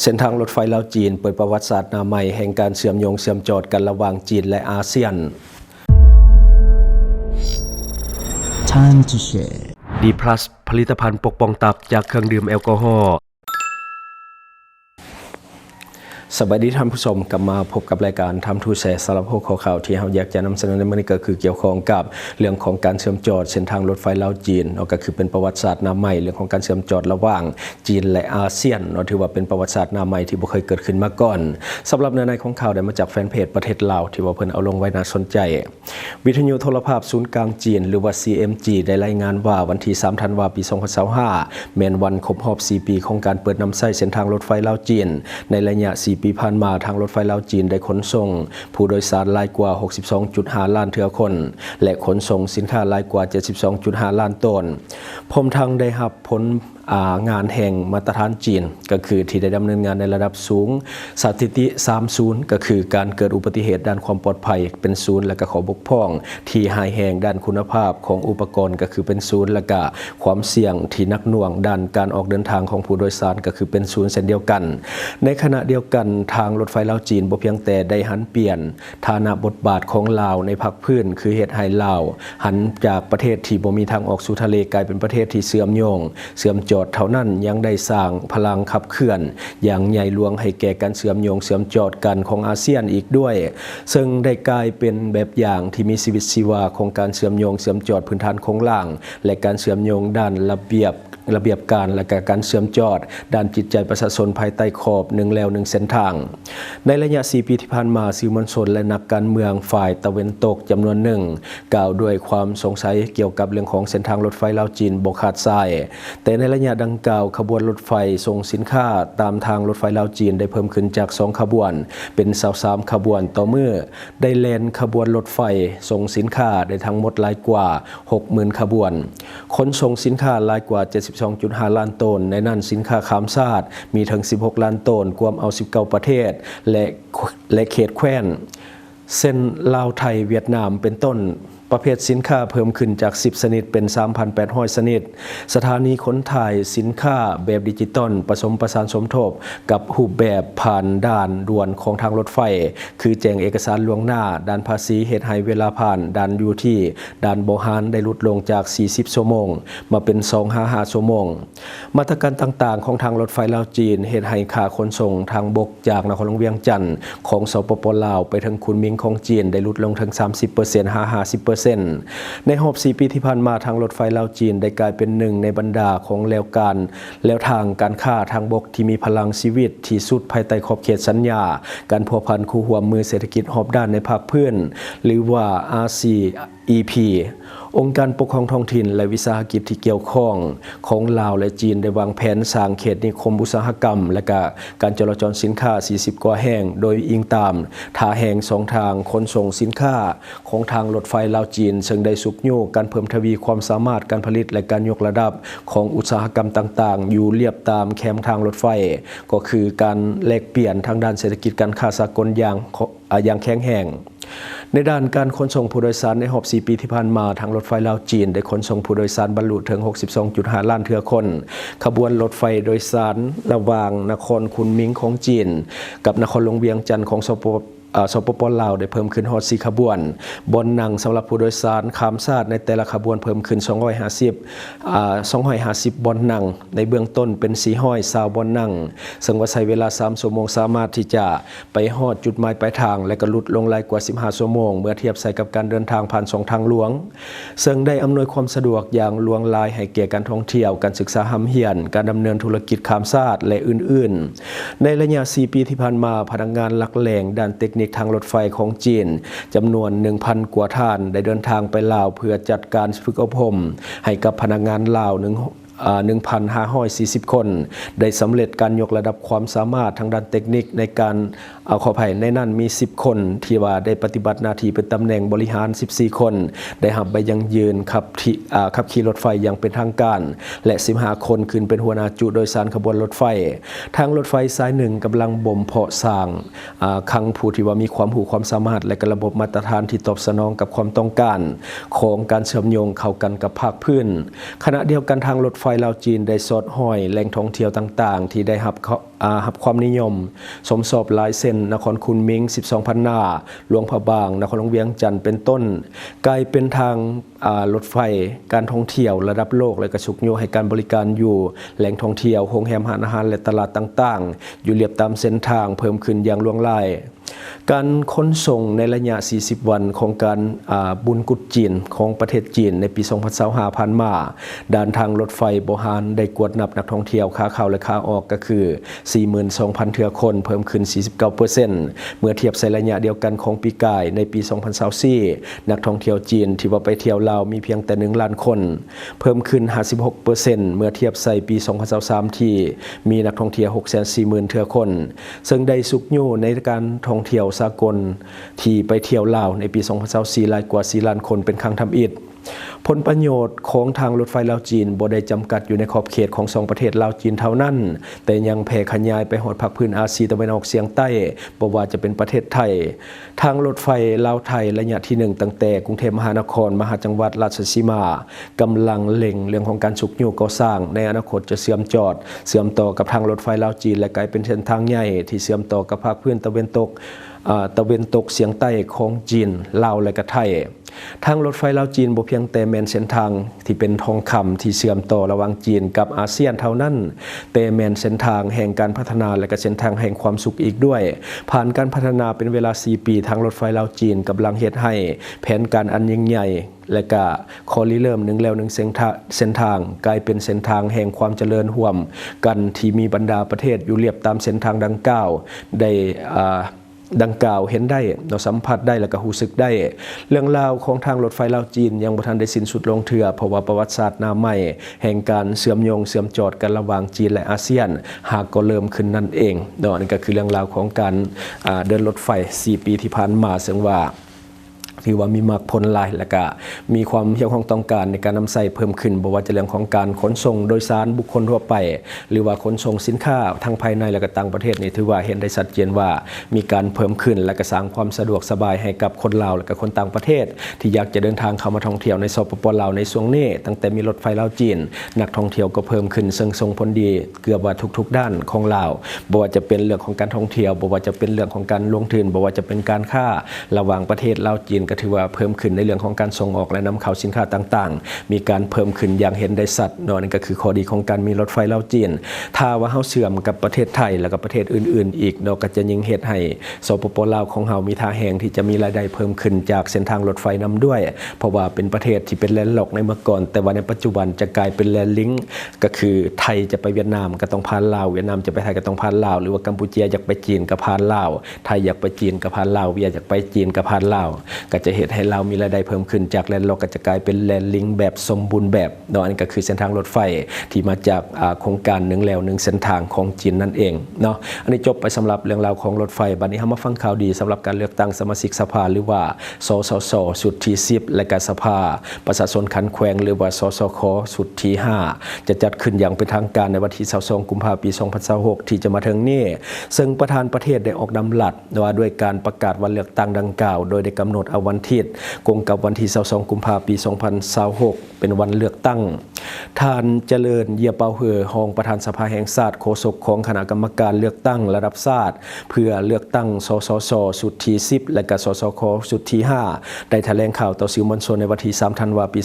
เส้นทางรถไฟลาวจีนเปิดประวัติศาสตร์หน้าใหม่แห่งการเชื่อมโยงเชื่อมจอดกันระหว่างจีนและอาเซียน Time to share D+ ผลิตภัณฑ์ปกป้องตับจากเครื่องดื่มแอลกอฮอล์สวัสดีท่านผู้ชมกลับมาพบกับรายการทำทูแชร์สารพัดข่าวที่เราอยากจะนำเสนอในวันนี้ก็คือเกี่ยวข้องกับเรื่องของการเชื่อมจอดเส้นทางรถไฟลาวจีนก็คือเป็นประวัติศาสตร์หน้าใหม่เรื่องของการเชื่อมจอดระหว่างจีนและอาเซียนถือว่าเป็นประวัติศาสตร์หน้าใหม่ที่บ่เคยเกิดขึ้นมาก่อนสำหรับเนื้อในของข่าวได้มาจากแฟนเพจประเทศลาวที่ว่าเพิ่นเอาลงไว้น่าสนใจวิทยุโทรภาพศูนย์กลางจีนหรือว่า CMG ได้รายงานว่าวันที่3ธันวาคมปี2025แม่นวันครบรอบ4ปีของการเปิดนำใช้เส้นทางรถไฟลาวจีนในระยะ4ปีผ่านมาทางรถไฟลาวจีนได้ขนส่งผู้โดยสารรายกว่า 62.5 ล้านเทื่อคนและขนส่งสินค้ารายกว่า 72.5 ล้านตนพร้อมทั้งได้รับผลงานแห่งมาตรฐานจีนก็คือที่ได้ดำเนินงานในระดับสูงสถิติ30ก็คือการเกิดอุบัติเหตุด้านความปลอดภัยเป็นศูนย์และก็ขอบกพร่องที่หายแห่งด้านคุณภาพของอุปกรณ์ก็คือเป็นศูนย์และก็ความเสี่ยงที่นักหน่วงด้านการออกเดินทางของผู้โดยสารก็คือเป็นศูนย์เช่นเดียวกันในขณะเดียวกันทางรถไฟลาวจีนบ่เพียงแต่ได้หันเปลี่ยนฐานะบทบาทของลาวในภาคพื้นคือเฮ็ดให้ลาวหันจากประเทศที่บ่มีทางออกสู่ทะเลกลายเป็นประเทศที่เชื่อมโยงเชื่อมจอดเท่านั้นยังได้สร้างพลังขับเคลื่อนอย่างใหญ่หลวงให้แก่การเชื่อมโยงเชื่อมจอดกันของอาเซียนอีกด้วยซึ่งได้กลายเป็นแบบอย่างที่มีชีวิตชีวาของการเชื่อมโยงเชื่อมจอดพื้นฐานโครงล่างและการเชื่อมโยงด้านระเบียบการและการเชื่อมจอดด้านจิตใจประชาชนภายใต้ขอบหนึ่งแล้วหนึ่งเส้นทางในระยะ4ปีที่ผ่านมาสื่อมวลชนและนักการเมืองฝ่ายตะวันตกจำนวนหนึ่งกล่าวด้วยความสงสัยเกี่ยวกับเรื่องของเส้นทางรถไฟลาวจีนบ่ขาดสายแต่ในระยะดังกล่าวขบวนรถไฟส่งสินค้าตามทางรถไฟลาวจีนได้เพิ่มขึ้นจาก2ขบวนเป็น23ขบวนต่อมื้อได้แล่นขบวนรถไฟส่งสินค้าได้ทั้งหมดหลายกว่า 60,000 ขบวนขนส่งสินค้าหลายกว่า 72.5 ล้านตนในนั้นสินค้าข้ามชาติมีถึง16 ล้านตนรวมเอา19ประเทศและเขตแคว้นเส้นลาวไทยเวียดนามเป็นต้นประเภทสินค้าเพิ่มขึ้นจาก10ชนิดเป็น 3,800 ชนิดสถานีขนถ่ายสินค้าแบบดิจิตอลผสมประสานสมทบกับรูปแบบผ่านด่านด่วนของทางรถไฟคือแจ้งเอกสารล่วงหน้าด่านภาษีเฮ็ดให้เวลาผ่านด่านอยู่ที่ด่านบ่ฮานได้ลดลงจาก40ชั่วโมงมาเป็น255ชั่วโมงมาตรการต่างๆของทางรถไฟลาวจีนเฮ็ดให้ค่าขนส่งทางบกจากนครหลวงเวียงจันทน์ของสปป.ลาวไปถึงคุนมิงของจีนได้ลดลงถึง 30% 50% ในรอบ4ปีที่ผ่านมาทางรถไฟลาวจีนได้กลายเป็นหนึ่งในบรรดาของแล้วทางการค้าทางบกที่มีพลังชีวิตที่สุดภายใต้ขอบเขตสัญญาการพัวพันคู่ร่วมมือเศรษฐกิจรอบด้านในภาคพื้นหรือว่า RCEP องค์การปกครองท้องถิ่นและวิสาหกิจที่เกี่ยวข้องของลาวและจีนได้วางแผนสร้างเขตนิคมอุตสาหกรรมและการจราจรสินค้า40กว่าแห่งโดยอิงตามท่าแห่ง2ทางขนส่งสินค้าของทางรถไฟลาวจีนซึ่งได้สุกโยกการเพิ่มทวีความสามารถการผลิตและการยกระดับของอุตสาหกรรมต่างๆอยู่เรียบตามแคมทางรถไฟก็คือการแลกเปลี่ยนทางด้านเศรษฐกิจการค้าสากลอย่างแข็งแรงในด้านการขนส่งผู้โดยสารในรอบ4ปีที่ผ่านมาทางรถไฟลาวจีนได้ขนส่งผู้โดยสารบรรลุถึง 62.5 ล้านเทื่อคนขบวนรถไฟโดยสารระหว่างนครคุนมิงของจีนกับนครหลวงเวียงจันทน์ของสปป.ลาวได้เพิ่มขึ้นฮอด4ขบวนบนนั่งสำหรับผู้โดยสารข้ามชาติในแต่ละขบวนเพิ่มขึ้น250บนนั่งในเบื้องต้นเป็น420บนนั่งซึ่งว่าใช้เวลา3ชั่วโมงสามารถที่จะไปฮอดจุดหมายปลายทางและก็ลดลงหลายกว่า15ชั่วโมงเมื่อเทียบใส่กับการเดินทางผ่าน2ทางหลวงซึ่งได้อำนวยความสะดวกอย่างหลวงหลายให้แก่การท่องเที่ยวการศึกษาหำเฮียนการดำเนินธุรกิจข้ามชาติและอื่นๆในระยะ4ปีที่ผ่านมาพนักงานหลักแหล่งด้านเทคนิคทางรถไฟของจีนจำนวน 1,000 กว่าท่านได้เดินทางไปลาวเพื่อจัดการฝึกอบรมให้กับพนักงานลาว1,540 คนได้สำเร็จการยกระดับความสามารถทางด้านเทคนิคในการขออภัยในนั้นมี10คนที่ว่าได้ปฏิบัติหน้าที่เป็นตำแหน่งบริหาร14คนได้รับใบยังยืนขับขี่รถไฟอย่างเป็นทางการและ15คนขึ้นเป็นหัวหน้าจุดโดยสารขบวนรถไฟทางรถไฟสายหนึ่งกำลังบ่มเพาะสร้างคลังผู้ที่ว่ามีความรู้ความสามารถและระบบมาตรฐานที่ตอบสนองกับความต้องการของการเชื่อมโยงเข้ากันกับภาคพื้นขณะเดียวกันทางรถไฟลาวจีนได้สอดห้อยแหล่งท่องเที่ยวต่างๆที่ได้รับ รับความนิยมสมสอบหลายเส้นนครคุนมิง 12,000 หน้าหลวงพระบางนครหลวงเวียงจันทร์เป็นต้นกลายเป็นทางรถไฟการท่องเที่ยวระดับโลกและกระชุกโยให้การบริการอยู่แหล่งท่องเที่ยวโรงแรมอาหารและตลาดต่างๆอยู่เรียบตามเส้นทางเพิ่มขึ้นอย่างล่วงลายการขนส่งในระยะ 40 วันของการบุญกุฎจีนของประเทศจีนในปี 2025 ผ่านมาด้านทางรถไฟโบฮานได้กวดนับนักท่องเที่ยวขาเข้าและขาออกก็คือ 42,000 เทื่อคนเพิ่มขึ้น 49% เมื่อเทียบใส่ระยะเดียวกันของปีกายในปี 2024 นักท่องเที่ยวจีนที่ว่าไปเที่ยวลาวมีเพียงแต่1 ล้านคนเพิ่มขึ้น 56% เมื่อเทียบใส่ปี 2023 ที่มีนักท่องเที่ยว 640,000 เทื่อคนซึ่งได้สุกอยู่ในการท่องเที่ยวสากลที่ไปเที่ยวลาวในปี 2024 หลายกว่า 4 ล้านคนเป็นครั้งทำอิฐผลประโยชน์ของทางรถไฟลาวจีนบ่ได้จำกัดอยู่ในขอบเขตของ2ประเทศลาวจีนเท่านั้นแต่ยังแผ่ขยายไปฮอดภาคพื้นอาเซียนตะวันออกเฉียงใต้บ่ว่าจะเป็นประเทศไทยทางรถไฟลาวไทยระยะที่1ตั้งแต่กรุงเทพมหานครมหาจังหวัดราชสีมากำลังเล็งเรื่องของการสุกโยกก่อสร้างในอนาคตจะเชื่อมต่อกับทางรถไฟลาวจีนและกลายเป็นเส้นทางใหญ่ที่เชื่อมต่อกับภาคพื้นตะวันตกเฉียงใต้ของจีนลาวและก็ไทยทางรถไฟลาวจีนบ่เพียงแต่แม่นเส้นทางที่เป็นทองคำที่เชื่อมต่อระหว่างจีนกับอาเซียนเท่านั้นแต่แม่นเส้นทางแห่งการพัฒนาและก็เส้นทางแห่งความสุขอีกด้วยผ่านการพัฒนาเป็นเวลา4 ปีทางรถไฟลาวจีนกำลังเฮ็ดให้แผนการอันยิ่งใหญ่และก็ขอริเริ่ม1แล้ว1เส้นทางกลายเป็นเส้นทางแห่งความเจริญร่วมกันที่มีบรรดาประเทศอยู่เรียบตามเส้นทางดังกล่าวได้ดังกล่าวเห็นได้เราสัมผัสได้และก็รู้สึกได้เรื่องราวของทางรถไฟลาวจีนยังบ่ทันได้สิ้นสุดลงเทื่อเพราะว่าประวัติศาสตร์หน้าใหม่แห่งการเชื่อมจอดกันระหว่างจีนและอาเซียนหากก็เริ่มขึ้นนั่นเองนี่ก็คือเรื่องราวของการเดินรถไฟ4 ปีที่ผ่านมาซึ่งว่าถือว่ามีมากผลหลายและก็มีความเพียงของต้องการในการนำใส่เพิ่มขึ้นบ่ว่าจะเรื่องของการขนส่งโดยสารบุคคลทั่วไปหรือว่าขนส่งสินค้าทั้งภายในและก็ต่างประเทศนี่ถือว่าเห็นได้ชัดเจนว่ามีการเพิ่มขึ้นและก็สร้างความสะดวกสบายให้กับคนลาวและก็คนต่างประเทศที่อยากจะเดินทางเข้ามาท่องเที่ยวในสปป.ลาวในช่วงนี้ตั้งแต่มีรถไฟลาวจีนนักท่องเที่ยวก็เพิ่มขึ้นซึ่งส่งผลดีเกือบว่าทุกๆด้านของลาวบ่ว่าจะเป็นเรื่องของการท่องเที่ยวบ่ว่าจะเป็นเรื่องของการลงทุนบ่ว่าจะเป็นการค้าระหว่างประเทศลาวจีนก็ถือว่าเพิ่มขึ้นในเรื่องของการส่งออกและนำเข้าสินค้าต่างๆมีการเพิ่มขึ้นอย่างเห็นได้ชัดนั่นก็คือข้อดีของการมีรถไฟลาวจีนถ้าว่าเฮาเชื่อมกับประเทศไทยและก็ประเทศอื่นๆอีกก็จะยิ่งเฮ็ดให้สปป.ลาวของเฮามีท่าแห่งที่จะมีรายได้เพิ่มขึ้นจากเส้นทางรถไฟนำด้วยเพราะว่าเป็นประเทศที่เป็นแลนด์ล็อกในเมื่อก่อนแต่ว่าในปัจจุบันจะกลายเป็นแลนด์ลิงก์ก็คือไทยจะไปเวียดนามก็ต้องผ่านลาวเวียดนามจะไปไทยก็ต้องผ่านลาวหรือว่ากัมพูชาอยากไปจีนก็ผ่านลาวไทยอยากไปจีนก็ผ่านลาวเวียดอยากไปจีนก็ผ่านลาวก็จะเฮ็ดให้ลาวมีรายได้เพิ่มขึ้นจากแลนด์ล็อกก็จะกลายเป็นแลนด์ลิงก์แบบสมบูรณ์แบบอันนี้ก็คือเส้นทางรถไฟที่มาจากโครงการ1แล้ว1เส้นทางของจีนนั่นเองเนาะอันนี้จบไปสำหรับเรื่องราวของรถไฟบัดนี้เฮามาฟังข่าวดีสำหรับการเลือกตั้งสมาชิกสภาหรือว่าสสสสุดที่10และก็สภาประชาชนขันแขวงหรือว่าสสคสุดที่5จะจัดขึ้นอย่างเป็นทางการในวันที่22กุมภาพันธ์ปี2026ที่จะมาถึงนี้ซึ่งประธานประเทศได้ออกดำรัสว่าด้วยการประกาศวันเลือกตั้งดังกล่าวโดยได้กำหนดเอาวันที่กงกับวันที่22กุมภาพันธ์ปี2026เป็นวันเลือกตั้งท่านเจริญเยียเปาเฮอรองประธานสภาแห่งชาติโฆษกของคณะกรรมการเลือกตั้งระดับชาติเพื่อเลือกตั้งสสสสุดที่10และก็สสคสุดที่5ได้แถลงข่าวต่อสื่อมวลชนในวันที่3ธันวาคมปี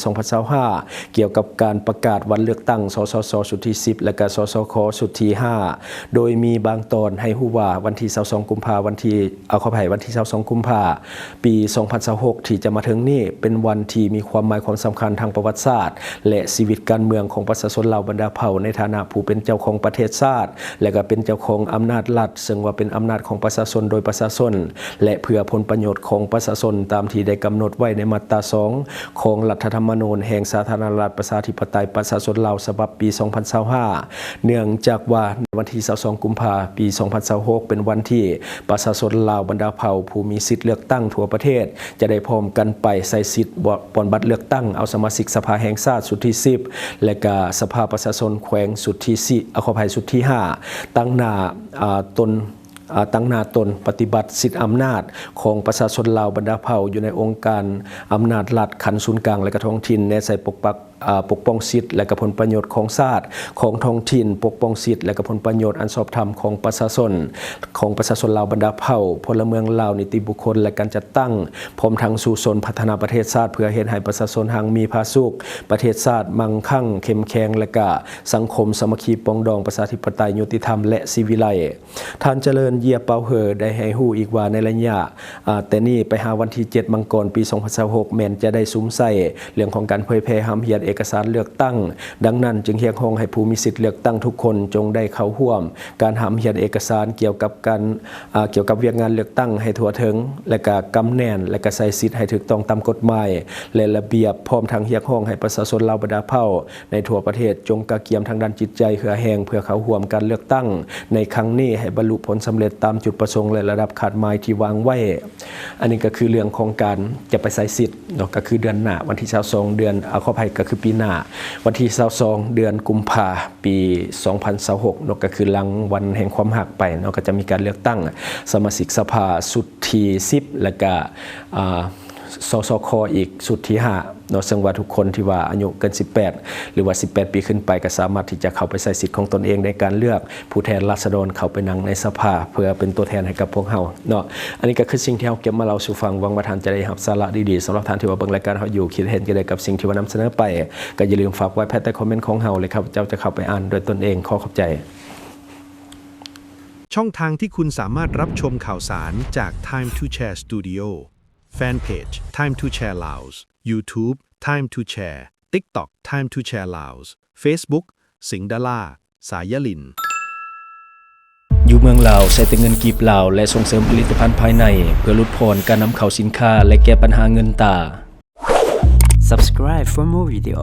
2025เกี่ยวกับการประกาศวันเลือกตั้งสสสสุดที่10และก็สสคสุดที่5โดยมีบางตอนให้ฮู้ว่าวันที่22กุมภาพันธ์วันที่22กุมภาพันธ์ปี2026ที่จะมาถึงนี้เป็นวันที่มีความหมายความสำคัญทางประวัติศาสตร์และชีวิตการเมืองของประชาชนเหล่าบรรดาเผ่าในฐานะผู้เป็นเจ้าของประเทศชาติและก็เป็นเจ้าของอำนาจรัฐซึ่งว่าเป็นอำนาจของประชาชนโดยประชาชนและเพื่อผลประโยชน์ของประชาชนตามที่ได้กำหนดไว้ในมาตรา2ของรัฐธรรมนูญแห่งสาธารณรัฐประชาธิปไตยประชาชนลาวฉบับปี2025เนื่องจากว่าในวันที่22กุมภาพันธ์ปี2026เป็นวันที่ประชาชนลาวบรรดาเผ่าผู้มีสิทธิเลือกตั้งทั่วประเทศจะได้พร้อมกันไปใช้สิทธิ์ปนบัตรเลือกตั้งเอาสมาชิกสภาแห่งชาติสุดที่10และก็สภาประชาชนแขวงสุดที่4ขออภัยสุดที่5ตั้งหน้าตนปฏิบัติสิทธิอำนาจของประชาชนลาวบรรดาเผ่าอยู่ในองค์การอำนาจรัฐขันศูนย์กลางและก็ท้องถิ่นในใส่ปกปัก ปกป้องสิทธิและก็ผลประโยชน์ของชาติของท้องถิ่นปกป้องสิทธิและก็ผลประโยชน์อันชอบธรรมของประชาชนลาวบรรดาเผ่าพลเมืองลาวนิติบุคคลและการจัดตั้งพร้อมทั้งสู่ชนพัฒนาประเทศชาติเพื่อเฮ็ดให้ประชาชนหังมีผาสุขประเทศชาติมั่งคั่งเข้มแข็งและก็สังคมสามัคคีปรองดองประชาธิปไตยยุติธรรมและศิวิไลซ์ท่านเจริญเยียเปาเหอได้ให้ฮู้อีกว่าในระยะแต่นี่ไปหาวันที่7มังกรปี2026แม้นจะได้สุมใส่เรื่องของการเผยแพร่ห้ามเหียนเอกสารเลือกตั้งดังนั้นจึงเรียกร้องให้ผู้มีสิทธิ์เลือกตั้งทุกคนจงได้เข้าร่วมการห้ามเหียนเอกสารเกี่ยวกับเวียกงานเลือกตั้งให้ทั่วถึงและก็กำแน่นและก็ใส่สิทธิ์ให้ถูกต้องตามกฎหมายและระเบียบพร้อมทั้งเรียกร้องให้ประชาชนลาวบรรดาเผ่าในทั่วประเทศจงกระเกียมทางด้านจิตใจเหือแหงเพื่อเข้าร่วมการเลือกตั้งในครั้งนี้ให้บรรลุผลสำเร็จตามจุดประสงค์และระดับคาดหมายที่วางไว้อันนี้ก็คือเรื่องของการจะไปใส่สิทธิ์เนาะก็คือเดือนหน้าวันที่22เดือนขออภัยก็คือปีหน้าวันที่22เดือนกุมภาปี2026เนาะก็คือหลังวันแห่งความหักไปเนาะก็จะมีการเลือกตั้งสมาชิกสภาสุดที่10และก็สสคอีกสุดที่5เนาะซึ่งว่าทุกคนที่ว่าอายุเกิน18หรือว่า18ปีขึ้นไปก็สามารถที่จะเข้าไปใช้สิทธิ์ของตนเองในการเลือกผู้แทนราษฎรเข้าไปนั่งในสภาเพื่อเป็นตัวแทนให้กับพวกเฮาเนาะอันนี้ก็คือสิ่งที่เฮาเก็บมาเล่าสู่ฟังหวังว่าท่านจะได้รับสาระดีๆสำหรับท่านที่ว่าเบิ่งรายการเฮาอยู่คิดเห็นจังได๋กับสิ่งที่ว่านำเสนอไปก็อย่าลืมฝากไว้ภายใต้คอมเมนต์ของเฮาเลยครับเจ้าจะเข้าไปอ่านโดยตนเองขอขอบใจช่องทางที่คุณสามารถรับชมข่าวสารจาก Time to Share Studio Fanpage Time to Share Laos YouTube Time to Share TikTok Time to Share Laos Facebook สิงห์ดาราสายลินอยู่เมืองลาวใช้แต่เงินกีบลาวและส่งเสริมผลิตภัณฑ์ภายในเพื่อลดพรการนำเข้าสินค้าและแก้ปัญหาเงินตา Subscribe for more video.